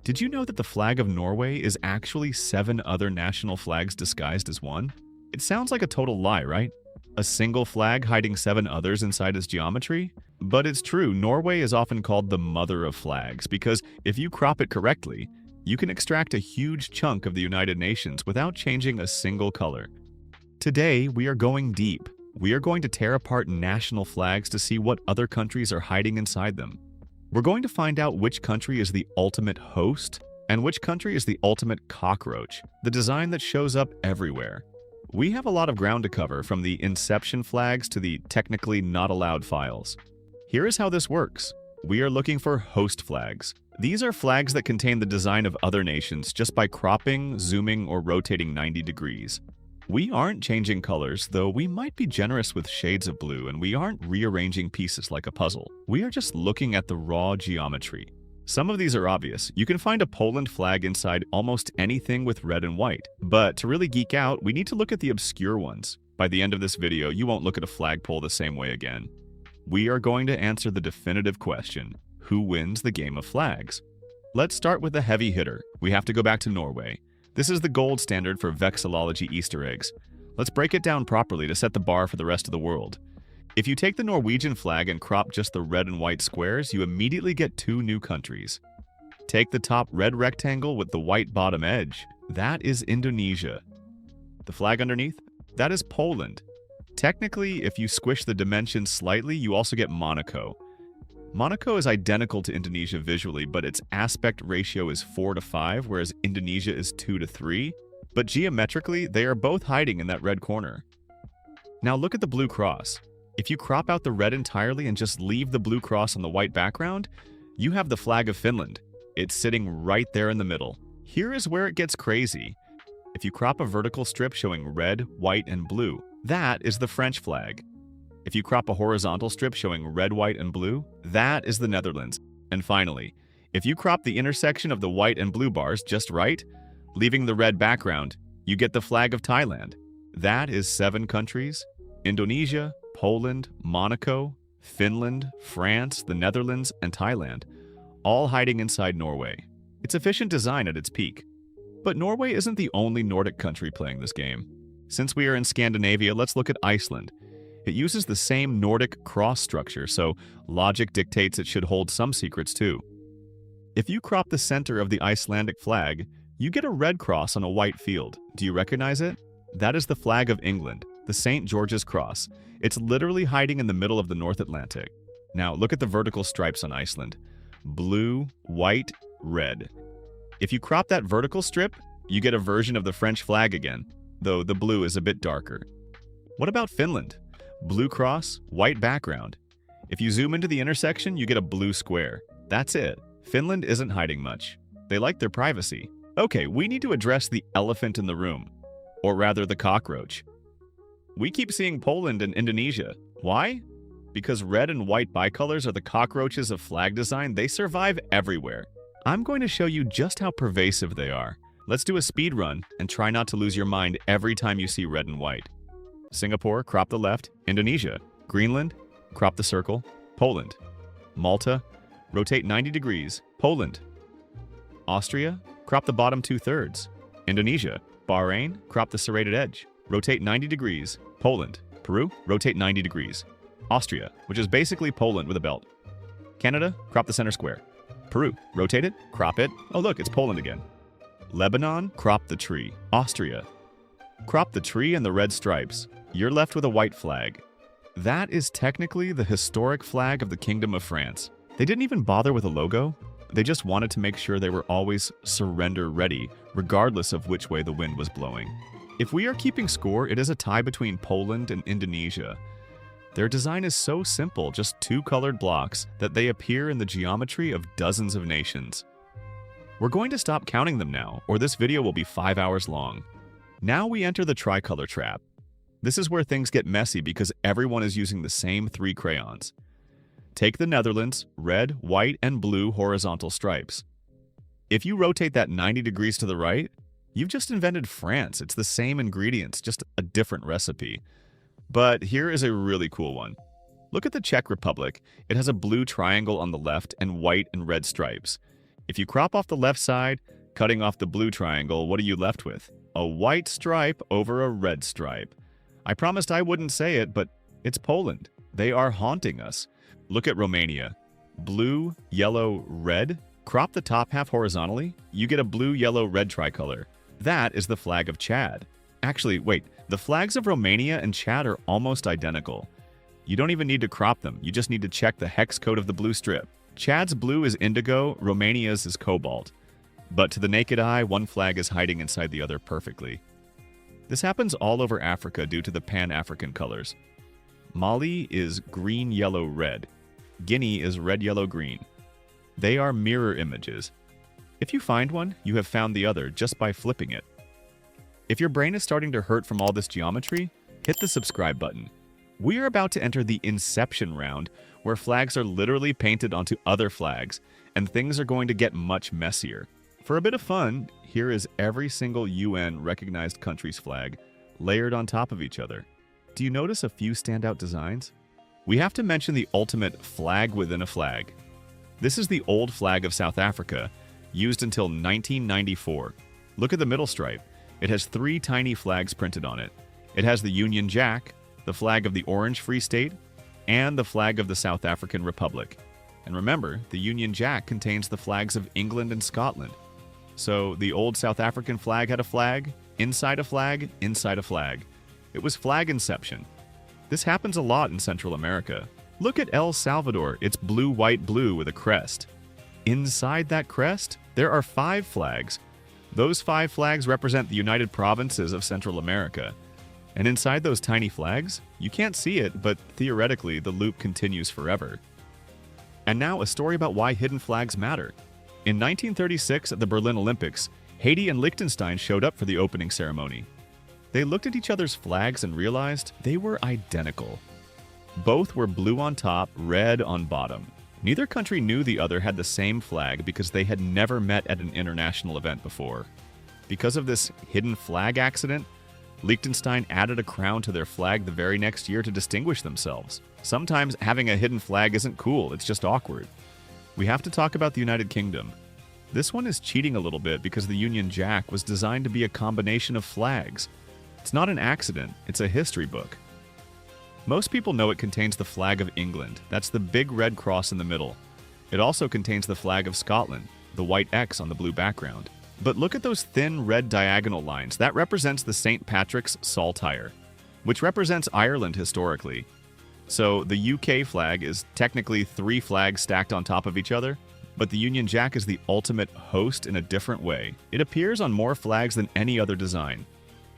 Did you know that the flag of Norway is actually 7 other national flags disguised as one? It sounds like a total lie, right? A single flag hiding 7 others inside its geometry? But it's true, Norway is often called the mother of flags because if you crop it correctly, you can extract a huge chunk of the United Nations without changing a single color. Today, we are going deep. We are going to tear apart national flags to see what other countries are hiding inside them. We're going to find out which country is the ultimate host and which country is the ultimate cockroach, the design that shows up everywhere. We have a lot of ground to cover, from the Inception Flags to the technically not allowed files. Here is how this works. We are looking for host flags. These are flags that contain the design of other nations just by cropping, zooming, or rotating 90 degrees. We aren't changing colors, though we might be generous with shades of blue, and we aren't rearranging pieces like a puzzle. We are just looking at the raw geometry. Some of these are obvious. You can find a Poland flag inside almost anything with red and white. But to really geek out, we need to look at the obscure ones. By the end of this video, you won't look at a flagpole the same way again. We are going to answer the definitive question: who wins the game of flags? Let's start with the heavy hitter. We have to go back to Norway. This is the gold standard for vexillology Easter eggs. Let's break it down properly to set the bar for the rest of the world. If you take the Norwegian flag and crop just the red and white squares, you immediately get 2 new countries. Take the top red rectangle with the white bottom edge. That is Indonesia. The flag underneath? That is Poland. Technically, if you squish the dimensions slightly, you also get Monaco. Monaco is identical to Indonesia visually, but its aspect ratio is 4:5, whereas Indonesia is 2:3. But geometrically, they are both hiding in that red corner. Now look at the blue cross. If you crop out the red entirely and just leave the blue cross on the white background, you have the flag of Finland. It's sitting right there in the middle. Here is where it gets crazy. If you crop a vertical strip showing red, white, and blue, that is the French flag. If you crop a horizontal strip showing red, white, and blue, that is the Netherlands. And finally, if you crop the intersection of the white and blue bars just right, leaving the red background, you get the flag of Thailand. That is 7 countries: Indonesia, Poland, Monaco, Finland, France, the Netherlands, and Thailand, all hiding inside Norway. It's efficient design at its peak. But Norway isn't the only Nordic country playing this game. Since we are in Scandinavia, let's look at Iceland. It uses the same Nordic cross structure, so logic dictates it should hold some secrets too. If you crop the center of the Icelandic flag, you get a red cross on a white field. Do you recognize it? That is the flag of England, the St. George's Cross. It's literally hiding in the middle of the North Atlantic. Now look at the vertical stripes on Iceland. Blue, white, red. If you crop that vertical strip, you get a version of the French flag again, though the blue is a bit darker. What about Finland? Blue cross, white background. If you zoom into the intersection, you get a blue square. That's it. Finland isn't hiding much. They like their privacy. Okay, we need to address the elephant in the room. Or rather, the cockroach. We keep seeing Poland and Indonesia. Why? Because red and white bicolors are the cockroaches of flag design. They survive everywhere. I'm going to show you just how pervasive they are. Let's do a speed run and try not to lose your mind every time you see red and white. Singapore, crop the left. Indonesia. Greenland, crop the circle. Poland. Malta, rotate 90 degrees. Poland. Austria, crop the bottom 2/3. Indonesia. Bahrain, crop the serrated edge. Rotate 90 degrees. Poland. Peru, rotate 90 degrees. Austria, which is basically Poland with a belt. Canada, crop the center square. Peru, rotate it, crop it. Oh look, it's Poland again. Lebanon, crop the tree. Austria, crop the tree and the red stripes. You're left with a white flag. That is technically the historic flag of the Kingdom of France. They didn't even bother with a logo. They just wanted to make sure they were always surrender ready, regardless of which way the wind was blowing. If we are keeping score, it is a tie between Poland and Indonesia. Their design is so simple, just 2 colored blocks, that they appear in the geometry of dozens of nations. We're going to stop counting them now, or this video will be 5 hours long. Now we enter the tricolor trap. This is where things get messy because everyone is using the same 3 crayons. Take the Netherlands, red, white, and blue horizontal stripes. If you rotate that 90 degrees to the right, you've just invented France. It's the same ingredients, just a different recipe. But here is a really cool one. Look at the Czech Republic. It has a blue triangle on the left and white and red stripes. If you crop off the left side, cutting off the blue triangle, what are you left with? A white stripe over a red stripe. I promised I wouldn't say it, but it's Poland. They are haunting us. Look at Romania. Blue, yellow, red. Crop the top half horizontally, you get a blue, yellow, red tricolor. That is the flag of Chad. Actually, wait, the flags of Romania and Chad are almost identical. You don't even need to crop them, you just need to check the hex code of the blue strip. Chad's blue is indigo, Romania's is cobalt. But to the naked eye, one flag is hiding inside the other perfectly. This happens all over Africa due to the Pan-African colors. Mali is green, yellow, red. Guinea is red, yellow, green. They are mirror images. If you find one, you have found the other just by flipping it. If your brain is starting to hurt from all this geometry, hit the subscribe button. We are about to enter the Inception round, where flags are literally painted onto other flags, and things are going to get much messier. For a bit of fun, here is every single UN recognized country's flag, layered on top of each other. Do you notice a few standout designs? We have to mention the ultimate flag within a flag. This is the old flag of South Africa, used until 1994. Look at the middle stripe. It has 3 tiny flags printed on it. It has the Union Jack, the flag of the Orange Free State, and the flag of the South African Republic. And remember, the Union Jack contains the flags of England and Scotland. So the old South African flag had a flag, inside a flag, inside a flag. It was flag inception. This happens a lot in Central America. Look at El Salvador, it's blue, white, blue with a crest. Inside that crest, there are 5 flags. Those 5 flags represent the United Provinces of Central America. And inside those tiny flags, you can't see it, but theoretically, the loop continues forever. And now a story about why hidden flags matter. In 1936 at the Berlin Olympics, Haiti and Liechtenstein showed up for the opening ceremony. They looked at each other's flags and realized they were identical. Both were blue on top, red on bottom. Neither country knew the other had the same flag because they had never met at an international event before. Because of this hidden flag accident, Liechtenstein added a crown to their flag the very next year to distinguish themselves. Sometimes having a hidden flag isn't cool, it's just awkward. We have to talk about the United Kingdom. This one is cheating a little bit because the Union Jack was designed to be a combination of flags. It's not an accident, it's a history book. Most people know it contains the flag of England. That's the big red cross in the middle. It also contains the flag of Scotland, the white X on the blue background. But look at those thin red diagonal lines. That represents the St. Patrick's Saltire, which represents Ireland historically. So the UK flag is technically 3 flags stacked on top of each other, but the Union Jack is the ultimate host in a different way. It appears on more flags than any other design.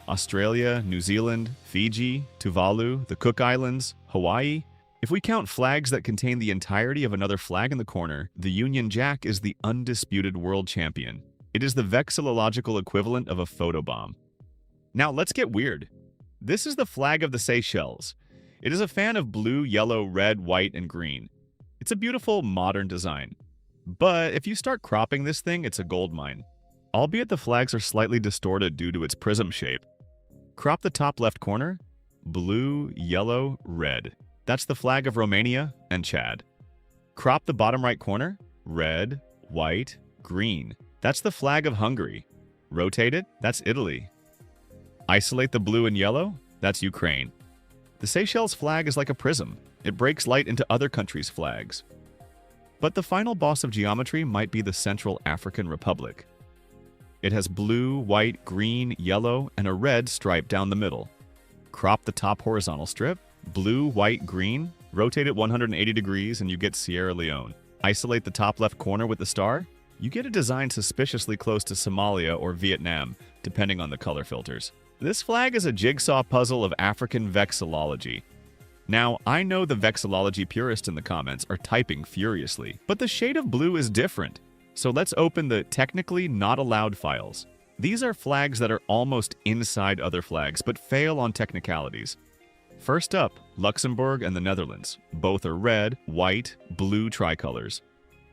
Australia, New Zealand, Fiji, Tuvalu, the Cook Islands, Hawaii. If we count flags that contain the entirety of another flag in the corner, the Union Jack is the undisputed world champion. It is the vexillological equivalent of a photobomb. Now let's get weird. This is the flag of the Seychelles. It is a fan of blue, yellow, red, white, and green. It's a beautiful modern design. But if you start cropping this thing, it's a gold mine. Albeit the flags are slightly distorted due to its prism shape. Crop the top left corner, blue, yellow, red. That's the flag of Romania and Chad. Crop the bottom right corner, red, white, green. That's the flag of Hungary. Rotate it, that's Italy. Isolate the blue and yellow, that's Ukraine. The Seychelles flag is like a prism. It breaks light into other countries' flags. But the final boss of geometry might be the Central African Republic. It has blue, white, green, yellow, and a red stripe down the middle. Crop the top horizontal strip, blue, white, green, rotate it 180 degrees and you get Sierra Leone. Isolate the top left corner with the star, you get a design suspiciously close to Somalia or Vietnam, depending on the color filters. This flag is a jigsaw puzzle of African vexillology. Now, I know the vexillology purists in the comments are typing furiously, but the shade of blue is different. So let's open the technically not allowed files. These are flags that are almost inside other flags, but fail on technicalities. First up, Luxembourg and the Netherlands. Both are red, white, blue tricolors.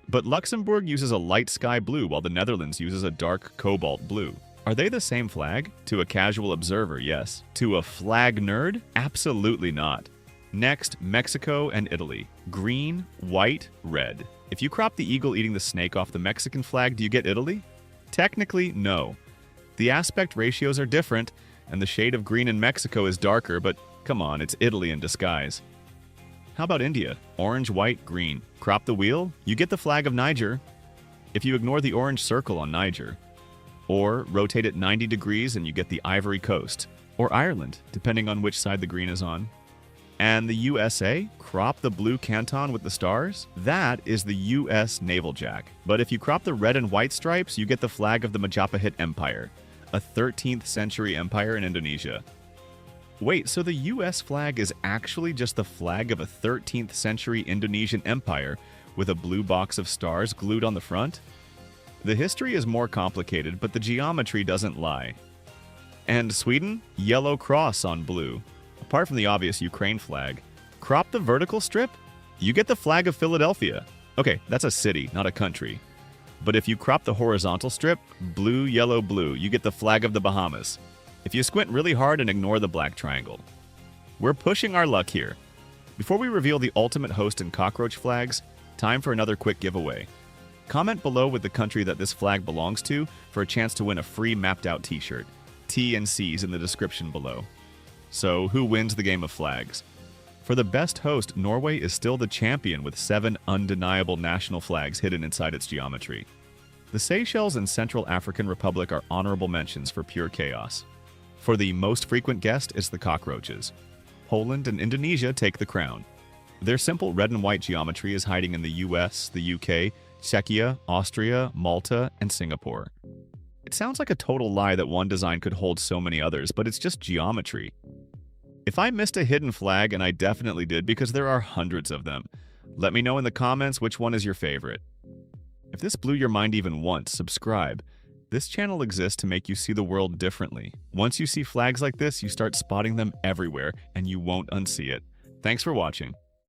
But Luxembourg uses a light sky blue while the Netherlands uses a dark cobalt blue. Are they the same flag? To a casual observer, yes. To a flag nerd? Absolutely not. Next, Mexico and Italy. Green, white, red. If you crop the eagle eating the snake off the Mexican flag, do you get Italy? Technically, no. The aspect ratios are different, and the shade of green in Mexico is darker, but come on, it's Italy in disguise. How about India? Orange, white, green. Crop the wheel, you get the flag of Niger. If you ignore the orange circle on Niger. Or rotate it 90 degrees and you get the Ivory Coast. Or Ireland, depending on which side the green is on. And the USA, crop the blue canton with the stars, that is the US Naval Jack. But if you crop the red and white stripes, you get the flag of the Majapahit Empire, a 13th century empire in Indonesia. Wait, so the US flag is actually just the flag of a 13th century Indonesian empire with a blue box of stars glued on the front? The history is more complicated, but the geometry doesn't lie. And Sweden? Yellow cross on blue. Apart from the obvious Ukraine flag, crop the vertical strip, you get the flag of Philadelphia. Okay, that's a city, not a country. But if you crop the horizontal strip, blue, yellow, blue, you get the flag of the Bahamas. If you squint really hard and ignore the black triangle. We're pushing our luck here. Before we reveal the ultimate host in Cockroach Flags, time for another quick giveaway. Comment below with the country that this flag belongs to for a chance to win a free mapped out t-shirt. T and C's in the description below. So, who wins the game of flags? For the best host, Norway is still the champion with 7 undeniable national flags hidden inside its geometry. The Seychelles and Central African Republic are honorable mentions for pure chaos. For the most frequent guest is the cockroaches. Poland and Indonesia take the crown. Their simple red and white geometry is hiding in the US, the UK, Czechia, Austria, Malta, and Singapore. It sounds like a total lie that one design could hold so many others, but it's just geometry. If I missed a hidden flag, and I definitely did because there are hundreds of them, let me know in the comments which one is your favorite. If this blew your mind even once, subscribe. This channel exists to make you see the world differently. Once you see flags like this, you start spotting them everywhere, and you won't unsee it. Thanks for watching.